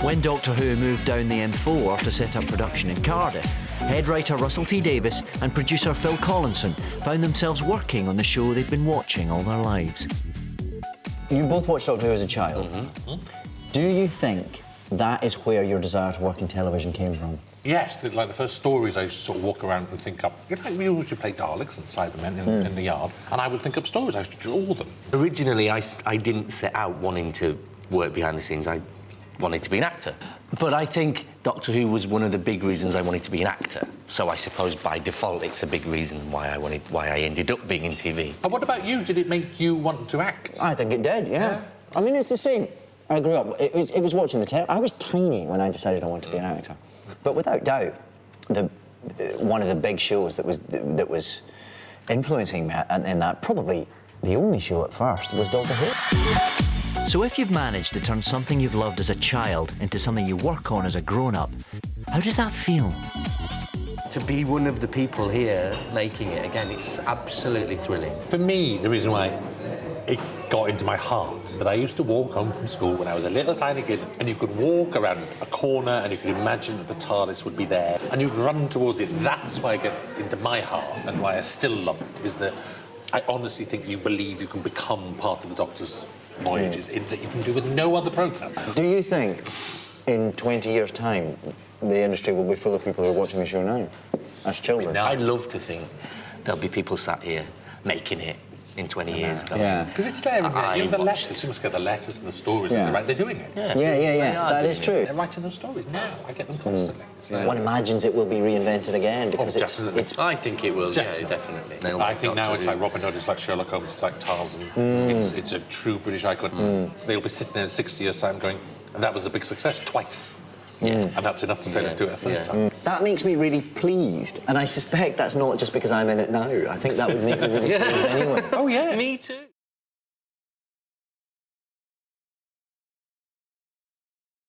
When Doctor Who moved down the M4 to set up production in Cardiff, head writer Russell T Davies and producer Phil Collinson found themselves working on the show they'd been watching all their lives. You both watched Doctor Who as a child. Do you think that is where your desire to work in television came from? Yes, like the first stories I used to sort of walk around and think up. You know, we used to play Daleks and Cybermen in the yard, and I would think up stories. I used to draw them. Originally, I didn't set out wanting to work behind the scenes. I wanted to be an actor. But I think Doctor Who was one of the big reasons I wanted to be an actor. So I suppose by default it's a big reason why I ended up being in TV. And what about you? Did it make you want to act? I think it did, yeah. I mean, it's the same. I grew up, it was watching the telly. I was tiny when I decided I wanted to be an actor. But without doubt, one of the big shows that was influencing me in that, probably the only show at first, was Doctor Who. So if you've managed to turn something you've loved as a child into something you work on as a grown-up, how does that feel? To be one of the people here making it again, it's absolutely thrilling. For me, the reason why it got into my heart that I used to walk home from school when I was a little tiny kid, and you could walk around a corner and you could imagine that the TARDIS would be there and you'd run towards it. That's why I get into my heart and why I still love it, is that I honestly think you believe you can become part of the Doctor's voyages in that you can do with no other programme. Do you think in 20 years' time the industry will be full of people who are watching the show now as children? I'd love to think there'll be people sat here making it in 20 years. Yeah. Because it's there, you know, the letters, you must get the letters and the stories, and they're doing it. Yeah, that is true. They're writing those stories now. I get them constantly. So. One imagines it will be reinvented again because it's I think it will, definitely. I think now it's like Robin Hood, it's like Sherlock Holmes, it's like Tarzan. It's a true British icon. They'll be sitting there in 60 years' time going, that was a big success twice. And that's enough to say, let's do it a third time. That makes me really pleased, and I suspect that's not just because I'm in it now. I think that would make me really pleased anyway. Oh, yeah. Me too.